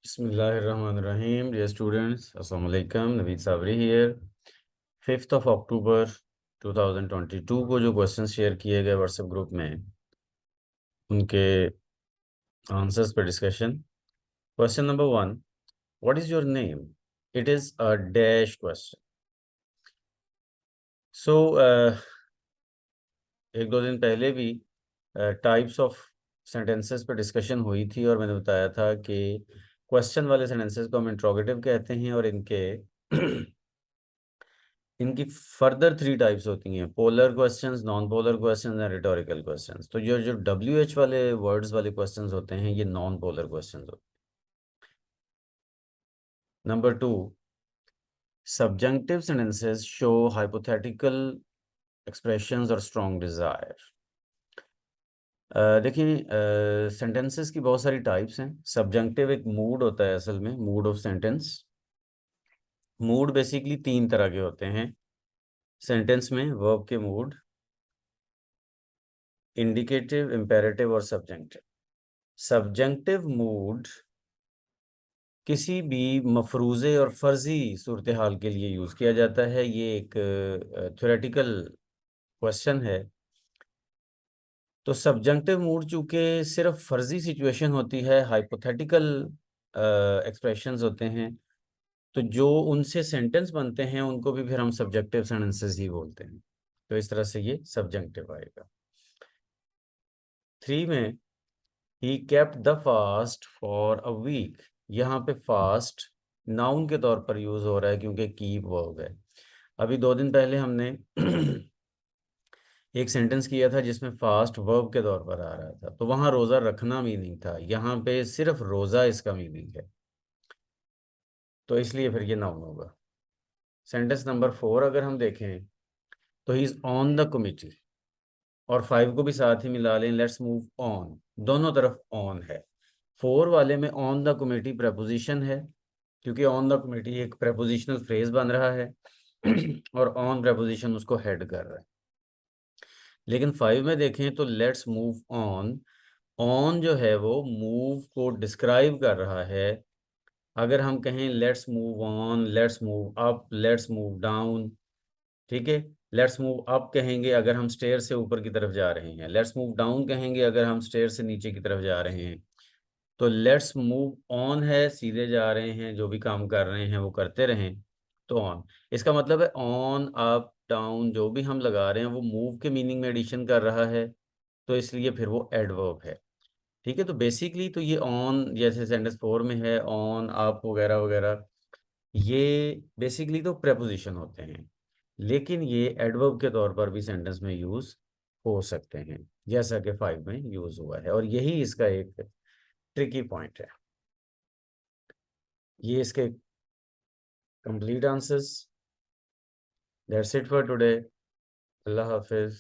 Bismillahirrahmanirrahim. Dear students, Assalamu alaikum. Naveed Sabri here. 5th of October 2022 को जो question share किए गए WhatsApp group में उनके आंसर्स पर discussion. Question number 1, what is your name? It is a dash question. So एक दो दिन पहले भी टाइप्स ऑफ सेंटेंसेस पर डिस्कशन हुई थी और मैंने बताया था कि क्वेश्चन वाले सेंटेंसेस को हम इंट्रोगेटिव कहते हैं और इनके इनकी फर्दर 3 टाइप्स होती हैं: polar questions, non polar questions and rhetorical questions. तो जो जो WH वाले वर्ड्स वाले क्वेश्चंस होते हैं ये नॉन पोलर क्वेश्चंस होते हैं. Number 2, subjunctive sentences show hypothetical expressions और strong desire. देखिए सेंटेंसेस की बहुत सारी टाइप्स हैं. सब्जंक्टिव एक मूड होता है, असल में mood off sentence. Mood basically 3 तरह के होते हैं सेंटेंस में: वर्ब के मूड, इंडिकेटिव, इम्पेरेटिव और सब्जंक्टिव. सब्जंक्टिव मूड किसी भी मफरूज़े और फ़र्ज़ी सूरत हाल के लिए यूज़ किया जाता है. ये एक थ्योरेटिकल क्वेश्चन है. तो सब्जंक्टिव मूड चूँकि सिर्फ फ़र्ज़ी सिचुएशन होती है, हाइपोथेटिकल एक्सप्रेशंस होते हैं, तो जो उनसे सेंटेंस बनते हैं उनको भी फिर हम सब्जेक्टिव सेंटेंसेस ही बोलते हैं. तो इस तरह से ये सब्जंक्टिव आएगा. 3 में ही kept the fast for a week. यहाँ पे फास्ट नाउन के तौर पर यूज़ हो रहा है क्योंकि कीप वर्ब है. अभी 2 दिन पहले हमने एक सेंटेंस किया था जिसमें फास्ट वर्ब के तौर पर आ रहा था, तो वहाँ रोज़ा रखना मीनिंग था. यहाँ पे सिर्फ रोज़ा इसका मीनिंग है, तो इसलिए फिर ये नाउन होगा. सेंटेंस नंबर 4 अगर हम देखें तो he is on the committee, और 5 को भी साथ ही मिला लें, लेट्स मूव ऑन. दोनों तरफ ऑन है. 4 वाले में ऑन द कमिटी प्रपोजिशन है क्योंकि ऑन द कमिटी एक प्रपोजिशनल फ्रेज बन रहा है और ऑन प्रपोजिशन उसको हेड कर रहा है. लेकिन 5 में देखें तो लेट्स मूव ऑन, ऑन जो है वो मूव को डिस्क्राइब कर रहा है. अगर हम कहें let's move on, let's move up, let's move down, ठीक है. लेट्स मूव अप कहेंगे अगर हम स्टेयर से ऊपर की तरफ जा रहे हैं, लेट्स मूव डाउन कहेंगे अगर हम स्टेयर से नीचे की तरफ जा रहे हैं. तो लेट्स मूव ऑन है, सीधे जा रहे हैं, जो भी काम कर रहे हैं वो करते रहें, तो ऑन. इसका मतलब है ऑन, अप, डाउन जो भी हम लगा रहे हैं वो मूव के मीनिंग में एडिशन कर रहा है, तो इसलिए फिर वो एडवर्ब है. ठीक है. तो बेसिकली तो ये ऑन जैसे सेंटेंस 4 में है, ऑन, अप वगैरह वगैरह, ये बेसिकली तो प्रेपोजिशन होते हैं, लेकिन ये एडवर्ब के तौर पर भी सेंटेंस में यूज़ हो सकते हैं जैसा कि 5 में यूज़ हुआ है, और यही इसका एक ट्रिकी पॉइंट है. ये इसके complete answers. That's it for today. अल्लाह हाफिज़.